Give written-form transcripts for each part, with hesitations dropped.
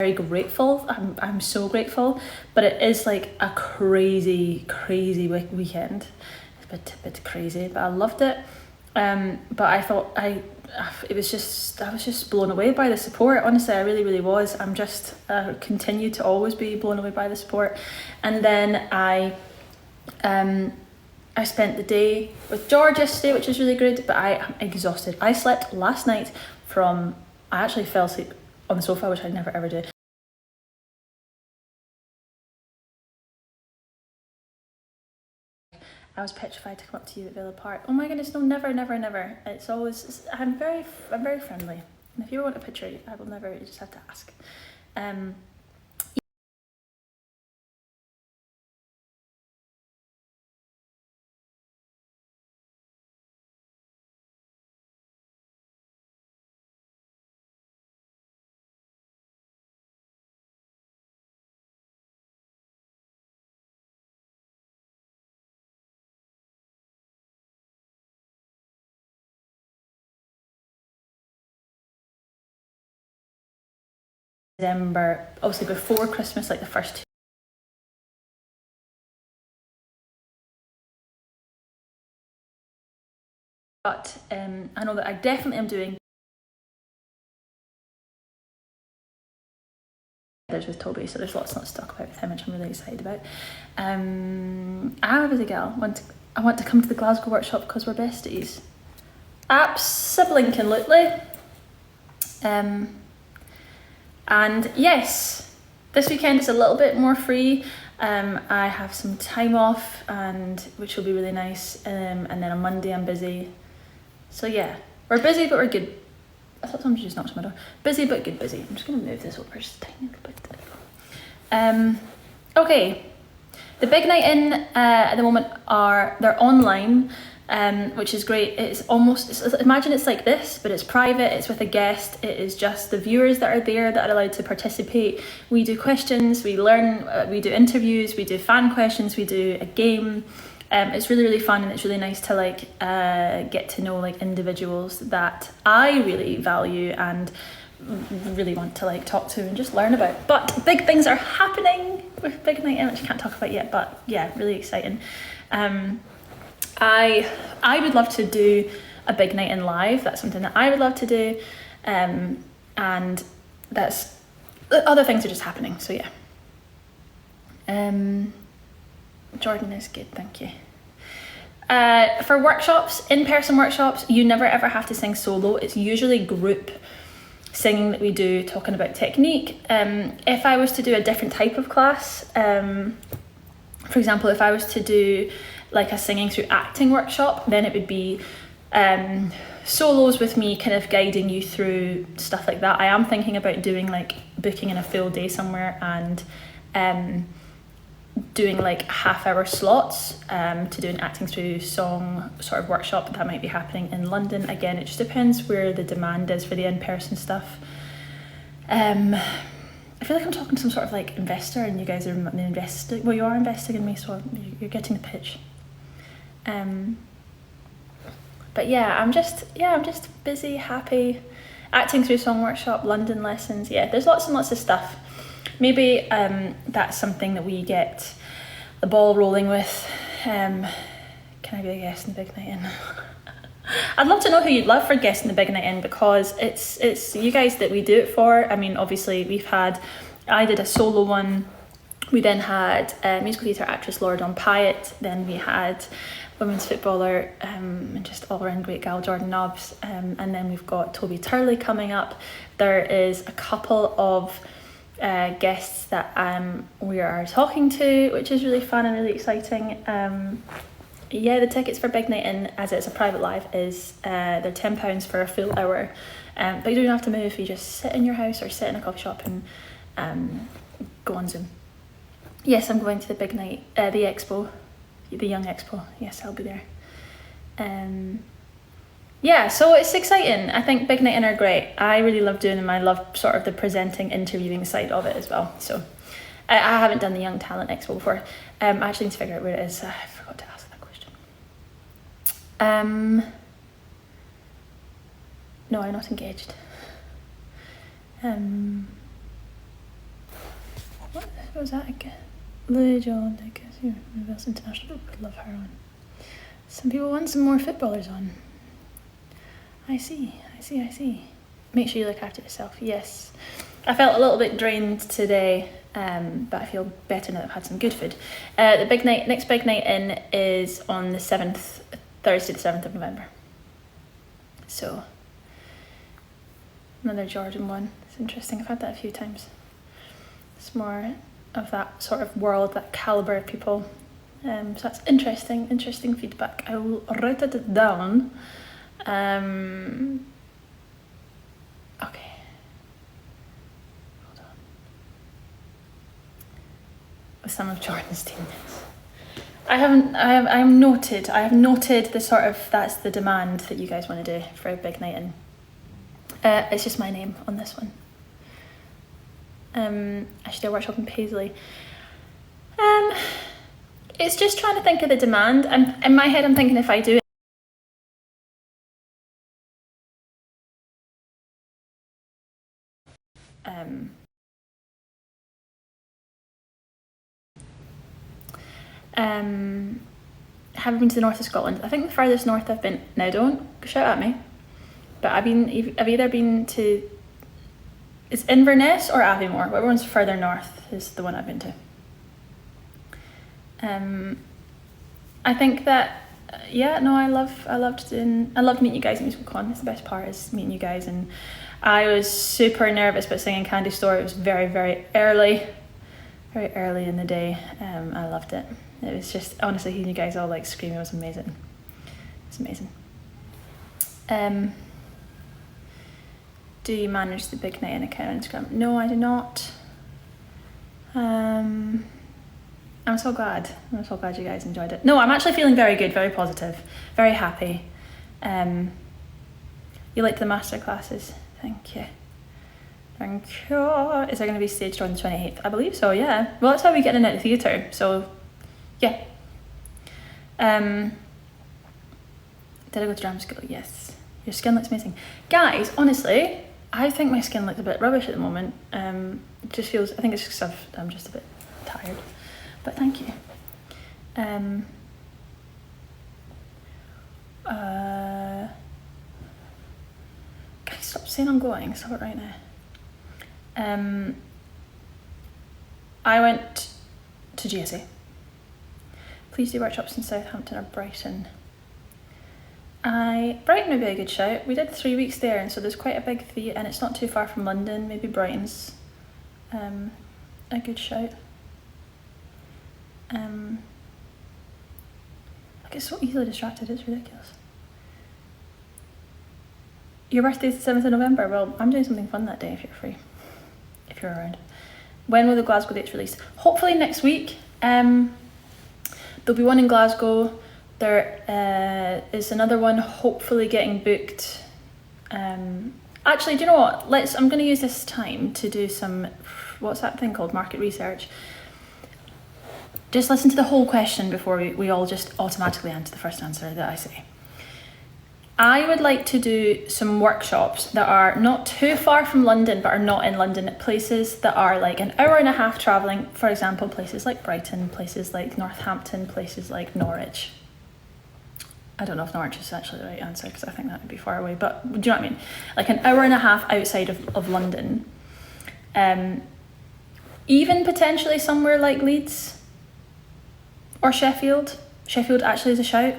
very grateful. I'm so grateful, but it is like a crazy weekend. It's a bit crazy, but I loved it. But I thought I was just blown away by the support. Honestly, I really was. I'm just continue to always be blown away by the support. And then I spent the day with George yesterday, which was really good, but I am exhausted. I slept last night I actually fell asleep on the sofa, which I never ever do. I was petrified to come up to you at Villa Park. Oh my goodness, no, never. It's always, I'm very friendly. And if you want a picture, I will never, you just have to ask. December, obviously before Christmas, like the first two. But I know that I definitely am doing with Toby, so there's lots to talk about with him, which I'm really excited about. I'm a busy girl. I want to come to the Glasgow workshop because we're besties. Absolutely. And yes, this weekend is a little bit more free. I have some time off, which will be really nice. And then on Monday I'm busy. So yeah, we're busy, but we're good. I thought somebody just knocked on my door. Busy, but good busy. I'm just going to move this over just a tiny little bit. Okay. The big night in at the moment they're online, which is great. Imagine it's like this, but it's private, it's with a guest, it is just the viewers that are there that are allowed to participate. We do questions, we learn, we do interviews, we do fan questions, we do a game. It's really fun, and it's really nice to get to know individuals that I really value and really want to talk to and just learn about. But big things are happening with Big Night In, which I can't talk about yet, but yeah, really exciting. I would love to do a Big Night In live. That's something that I would love to do, and that's other things are just happening. So yeah. Jordan is good, thank you. For workshops, in-person workshops, you never ever have to sing solo. It's usually group singing that we do, talking about technique. If I was to do a different type of class, for example, if I was to do a singing through acting workshop, then it would be solos with me kind of guiding you through stuff like that. I am thinking about doing booking in a full day somewhere and doing half-hour slots to do an acting through song sort of workshop that might be happening in London. Again, it just depends where the demand is for the in-person stuff. I feel like I'm talking to some sort of investor, and you guys are investing. Well, you are investing in me, so you're getting the pitch. But yeah, I'm just busy, happy, acting through song workshop, London lessons. Yeah, there's lots and lots of stuff. Maybe that's something that we get the ball rolling with. Can I be a guest in the Big Night In? I'd love to know who you'd love for guest in the Big Night In, because it's you guys that we do it for. I mean, obviously I did a solo one. We then had musical theatre actress Laura Dawn Pyatt. Then we had women's footballer and just all around great gal Jordan Nobbs. And then we've got Toby Turley coming up. There is a couple of guests that we are talking to, which is really fun and really exciting. The tickets for Big Night In, as it's a private live, is they're £10 for a full hour, but you don't have to move. You just sit in your house or sit in a coffee shop and go on Zoom. Yes, I'm going to the Big Night, the expo, the Young Expo. Yes, I'll be there. Yeah, so it's exciting. I think Big Night In are great. I really love doing them. I love sort of the presenting, interviewing side of it as well. So I haven't done the Young Talent Expo before. I actually need to figure out where it is. I forgot to ask that question. No, I'm not engaged. What was that again? Lily John, I guess. Wales International. Would love her on. Some people want some more footballers on. I see. Make sure you look after yourself. Yes. I felt a little bit drained today, but I feel better now that I've had some good food. The next big night in is on the 7th, Thursday the 7th of November. So, another Jordan one. It's interesting. I've had that a few times. It's more of that sort of world, that calibre of people. So that's interesting feedback. I will write it down. Okay. Hold on. With some of Jordan's teammates. I have noted the sort of, that's the demand that you guys want to do for a big night in. It's just my name on this one. I should do a workshop in Paisley. It's just trying to think of the demand. In my head, I'm thinking if I do it, have I been to the north of Scotland? I think the furthest north I've been, now don't shout at me, but I've either been to, it's Inverness or Aviemore, whatever one's further north is the one I've been to. I think that, I loved meeting you guys at MusicalCon. It's the best part, is meeting you guys, and I was super nervous about singing Candy Store. It was very, very early in the day. I loved it. It was just, honestly, hearing you guys all like screaming was amazing. It's amazing. Do you manage the big night in account on Instagram? No, I do not. I'm so glad you guys enjoyed it. No, I'm actually feeling very good, very positive, very happy. You liked the master classes? Thank you. Is there going to be staged on the 28th? I believe so, yeah. Well, that's how we get in at the theatre, so yeah. Did I go to drama school? Yes. Your skin looks amazing. Guys, honestly, I think my skin looks a bit rubbish at the moment. It just feels, I think it's just I'm just a bit tired. But thank you. Guys, stop saying I'm going. Stop it right now. I went to GSA. Please do workshops in Southampton or Brighton. Brighton would be a good shout. We did 3 weeks there, and so there's quite a big theatre, and it's not too far from London. Maybe Brighton's a good shout. I get so easily distracted, it's ridiculous. Your birthday's the 7th of November. Well, I'm doing something fun that day if you're free, if you're around. When will the Glasgow dates release? Hopefully next week. There'll be one in Glasgow. There is another one hopefully getting booked. Actually, do you know what? I'm going to use this time to do some, what's that thing called? Market research. Just listen to the whole question before we all just automatically answer the first answer that I say. I would like to do some workshops that are not too far from London, but are not in London, at places that are like an hour and a half travelling. For example, places like Brighton, places like Northampton, places like Norwich. I don't know if Norwich is actually the right answer, because I think that would be far away, but do you know what I mean? Like an hour and a half outside of London. Even potentially somewhere like Leeds or Sheffield. Sheffield actually is a shout.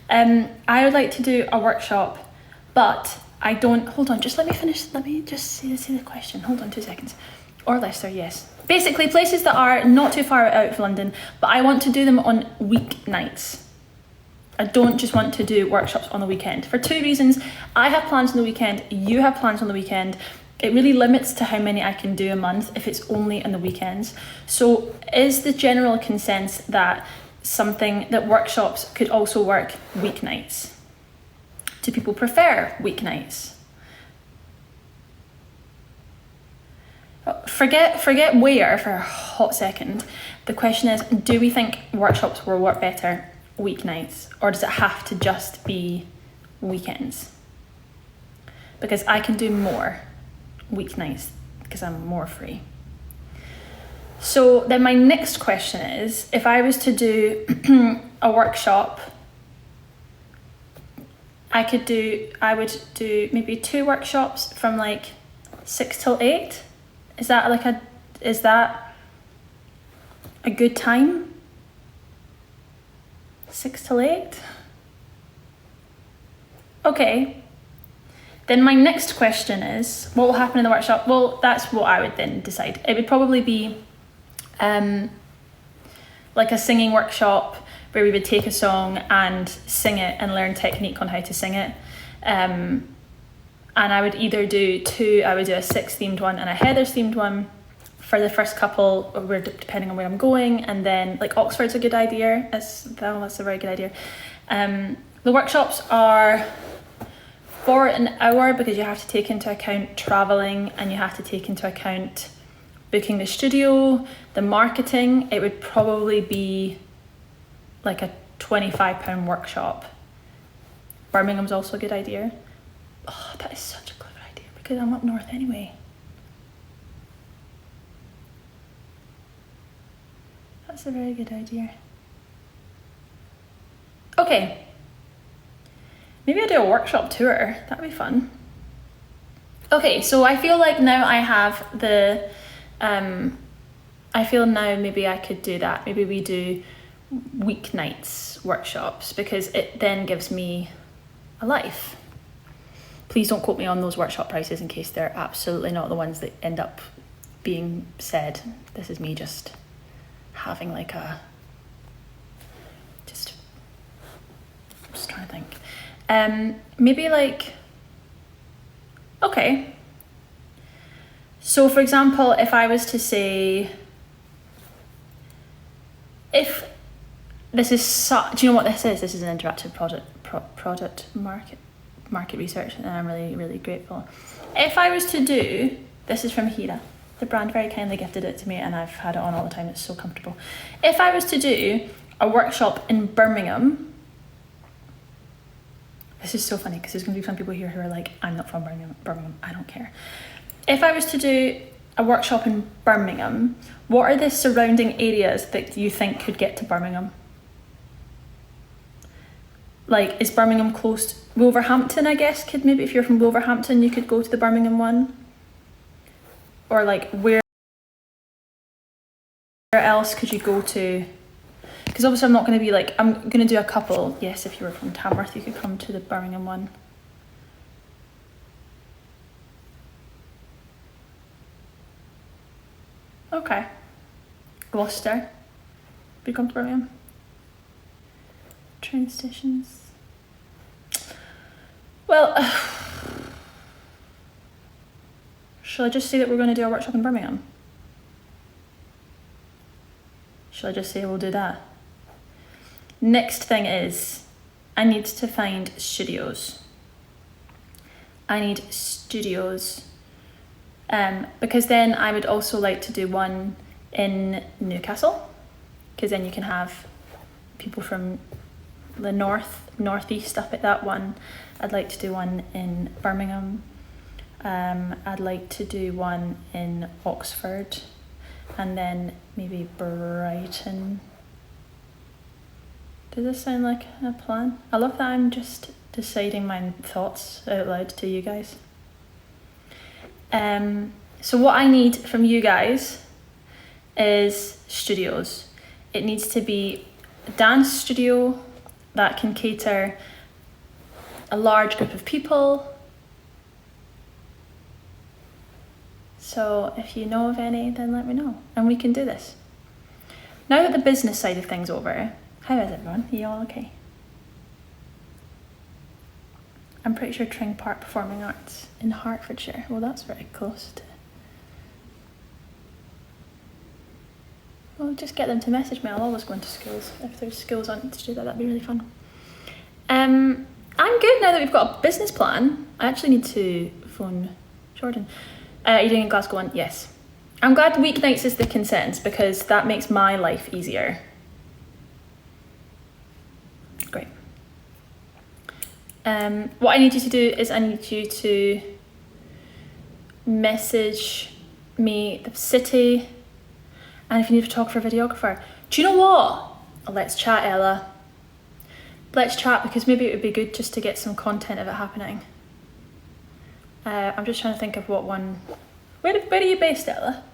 I would like to do a workshop, but I don't, hold on, just let me finish, let me just see the question. Hold on 2 seconds. Or Leicester, yes. Basically places that are not too far out of London, but I want to do them on weeknights. I don't just want to do workshops on the weekend. For 2 reasons. I have plans on the weekend, you have plans on the weekend. It really limits to how many I can do a month if it's only on the weekends. So is the general consensus that workshops could also work weeknights? Do people prefer weeknights? Forget where for a hot second. The question is, do we think workshops will work better weeknights, or does it have to just be weekends? Because I can do more weeknights because I'm more free. So then my next question is, if I was to do a workshop, I would do maybe 2 workshops from like 6 till 8. Is that a good time? 6 till 8? Okay. Then my next question is, what will happen in the workshop? Well, that's what I would then decide. It would probably be like a singing workshop where we would take a song and sing it and learn technique on how to sing it. And I would either do 2, I would do a Six themed one and a Heather's themed one for the first couple, or depending on where I'm going. And then like Oxford's a good idea. That's a very good idea. The workshops are for an hour because you have to take into account traveling and you have to take into account booking the studio, the marketing. It would probably be like a £25 workshop. Birmingham's also a good idea. Oh, that is such a clever idea because I'm up north anyway. That's a very good idea. Okay. Maybe I'll do a workshop tour. That'd be fun. Okay, so I feel like now I have the... I feel now maybe I could do that. Maybe we do weeknights workshops because it then gives me a life. Please don't quote me on those workshop prices in case they're absolutely not the ones that end up being said. This is me just having like a... just trying to think. Maybe like... Okay. So for example, if I was to say... If this is do you know what this is? This is an interactive product market research, and I'm really, really grateful. If I was to do, this is from Hira, the brand very kindly gifted it to me and I've had it on all the time, it's so comfortable. If I was to do a workshop in Birmingham, this is so funny because there's going to be some people here who are like, I'm not from Birmingham, I don't care. If I was to do a workshop in Birmingham, what are the surrounding areas that you think could get to Birmingham? Like, is Birmingham close to Wolverhampton, I guess, could maybe, if you're from Wolverhampton, you could go to the Birmingham one. Or like, where else could you go to? Because obviously I'm not going to be like, I'm going to do a couple. Yes, if you were from Tamworth, you could come to the Birmingham one. Okay. Gloucester. Would you come to Birmingham? Train stations. Well, shall I just say that we're going to do a workshop in Birmingham? Shall I just say we'll do that? Next thing is, I need to find studios. I need studios. Because then I would also like to do one in Newcastle, because then you can have people from the northeast up at that one. I'd like to do one in Birmingham. I'd like to do one in Oxford, and then maybe Brighton. Does this sound like a plan? I love that I'm just deciding my thoughts out loud to you guys. So what I need from you guys is studios. It needs to be a dance studio that can cater a large group of people. So if you know of any, then let me know and we can do this. Now that the business side of things over, how is everyone? Are you all okay? I'm pretty sure Tring Park Performing Arts in Hertfordshire. Well, that's very close to... Well, just get them to message me. I'll always go into schools. If there's schools on to do that, that'd be really fun. I'm good now that we've got a business plan. I actually need to phone Jordan. Are you doing a Glasgow one? Yes. I'm glad weeknights is the consensus because that makes my life easier. Great. What I need you to do is I need you to message me the city And if you need a photographer, videographer, do you know what? Let's chat, Ella. Let's chat, because maybe it would be good just to get some content of it happening. I'm just trying to think of what one. Where are you based, Ella?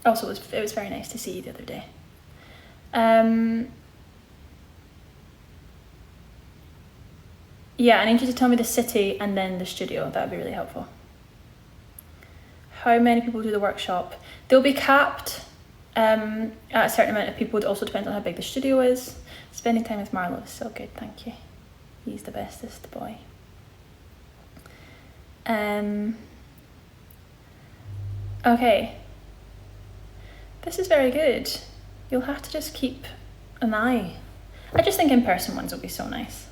Also, it was very nice to see you the other day. Yeah, I need you to tell me the city and then the studio. That would be really helpful. How many people do the workshop? They'll be capped at a certain amount of people. It also depends on how big the studio is. Spending time with Marlo is so good, thank you. He's the bestest boy. Okay. This is very good. You'll have to just keep an eye. I just think in-person ones will be so nice.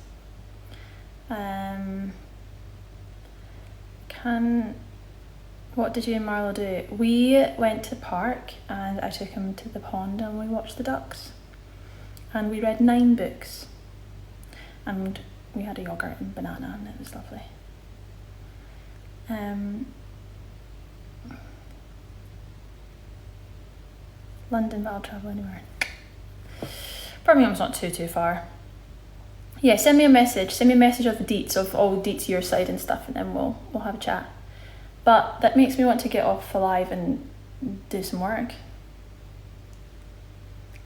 What did you and Marlo do? We went to the park and I took him to the pond and we watched the ducks. And we read 9 books. And we had a yogurt and banana and it was lovely. London, but I'll travel anywhere. Birmingham's not too far. Yeah, send me a message. Send me a message of the deets, of all the deets your side and stuff, and then we'll have a chat. But that makes me want to get off alive and do some work.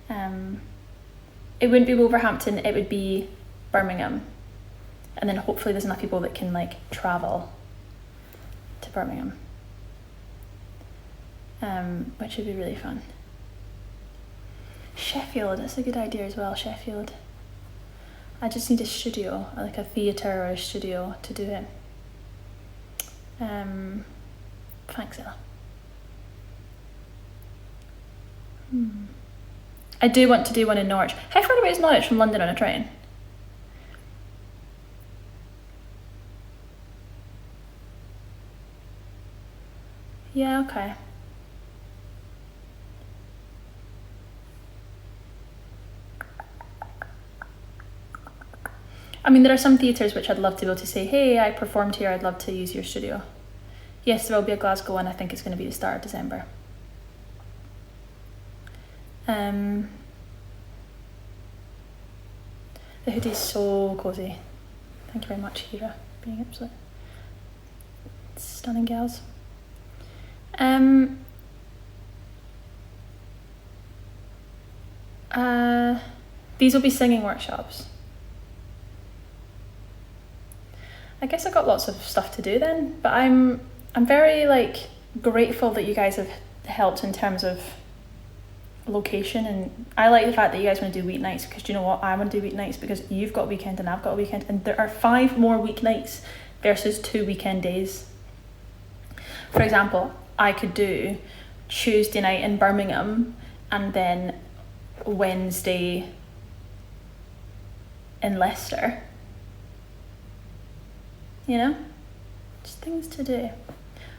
It wouldn't be Wolverhampton, it would be Birmingham. And then hopefully there's enough people that can like travel to Birmingham. Which would be really fun. Sheffield, that's a good idea as well, Sheffield. I just need a studio, like a theatre or a studio to do it. Thanks, Ella. I do want to do one in Norwich. How far away is Norwich from London on a train? Yeah, okay. I mean, there are some theatres which I'd love to be able to say, hey, I performed here, I'd love to use your studio. Yes, there will be a Glasgow one, I think it's going to be the start of December. The hoodie's so cosy. Thank you very much, Kira, being absolute stunning gals. These will be singing workshops. I guess I got lots of stuff to do then, but I'm very like grateful that you guys have helped in terms of location, and I like the fact that you guys want to do weeknights, because do you know what, I want to do weeknights because you've got a weekend and I've got a weekend, and there are 5 more weeknights versus 2 weekend days. For example, I could do Tuesday night in Birmingham and then Wednesday in Leicester. You know, just things to do.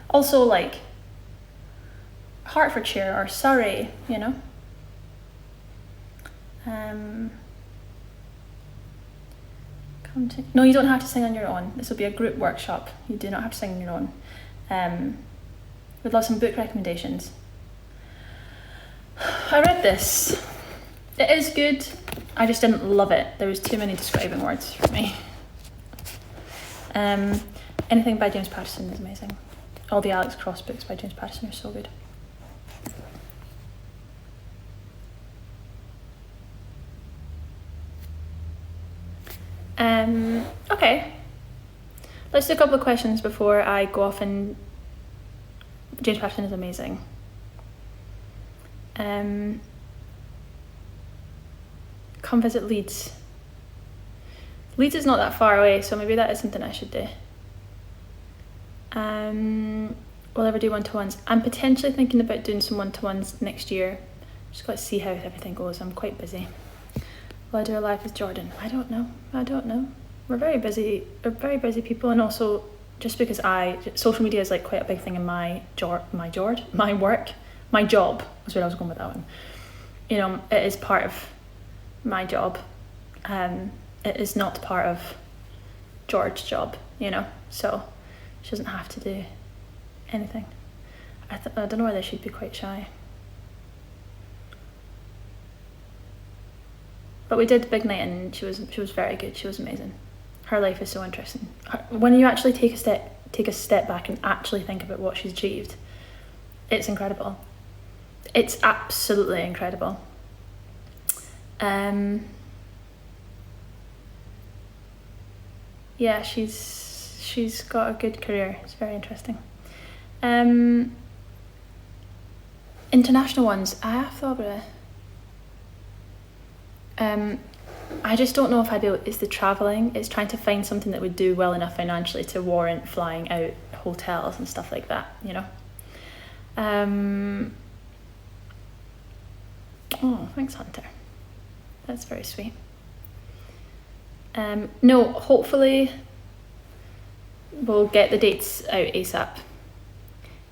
Also, like Hertfordshire or Surrey, you know. No, you don't have to sing on your own. This will be a group workshop. You do not have to sing on your own. We'd love some book recommendations. I read this. It is good. I just didn't love it. There was too many describing words for me. Anything by James Patterson is amazing. All the Alex Cross books by James Patterson are so good. Okay. Let's do a couple of questions before I go off, and James Patterson is amazing. Come visit Leeds. Leeds is not that far away, so maybe that is something I should do. Will ever do one-to-ones? I'm potentially thinking about doing some one-to-ones next year. Just got to see how everything goes. I'm quite busy. Will I do a live with Jordan? I don't know. We're very busy. We're very busy people, and also just because social media is like quite a big thing in my job is where I was going with that one. You know, it is part of my job. It is not part of George's job, you know, so she doesn't have to do anything. I don't know whether she'd be quite shy. But we did big night and she was very good. She was amazing. Her life is so interesting. When you actually take a step back and actually think about what she's achieved, it's incredible. It's absolutely incredible. Yeah, she's got a good career. It's very interesting. International ones, I have thought about it. I just don't know if I'd be able, it's the travelling, it's trying to find something that would do well enough financially to warrant flying out hotels and stuff like that, you know. Oh, thanks, Hunter. That's very sweet. No, hopefully we'll get the dates out ASAP.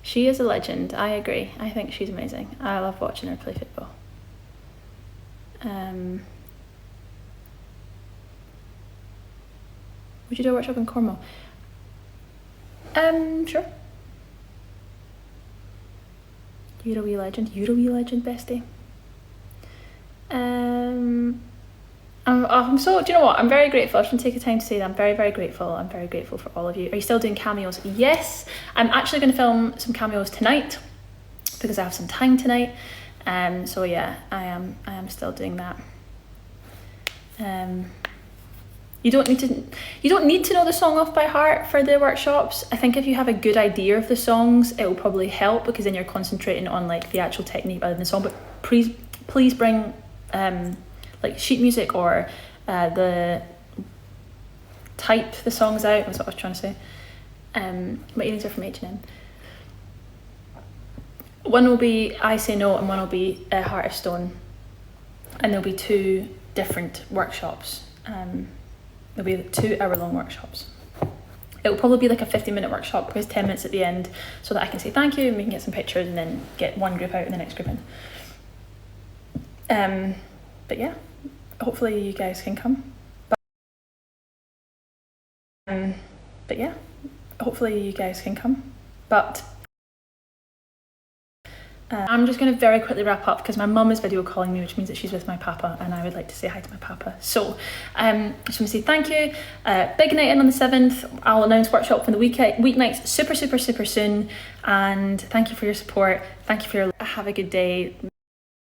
She is a legend, I agree. I think she's amazing. I love watching her play football. Would you do a workshop in Cornwall? Sure. You're a wee legend. You're a wee legend, bestie. I'm so, do you know what? I'm very grateful. I just want to take the time to say that I'm very, very grateful. I'm very grateful for all of you. Are you still doing cameos? Yes. I'm actually going to film some cameos tonight because I have some time tonight. So yeah, I am still doing that. You don't need to know the song off by heart for the workshops. I think if you have a good idea of the songs, it will probably help because then you're concentrating on like the actual technique rather than the song. But please bring like sheet music or the type the songs out. That's what I was trying to say. My earrings are from H&M. One will be I Say No and one will be Heart of Stone, and there'll be 2 different workshops. There'll be 2 hour-long workshops. It will probably be like a 50-minute workshop with 10 minutes at the end so that I can say thank you and we can get some pictures and then get one group out and the next group in. But yeah, hopefully you guys can come. But yeah, hopefully you guys can come. But I'm just going to very quickly wrap up because my mum is video calling me, which means that she's with my papa and I would like to say hi to my papa. So I just want to say thank you. Big night in on the 7th. I'll announce workshop for the weeknights super soon. And thank you for your support. Thank you for your, have a good day.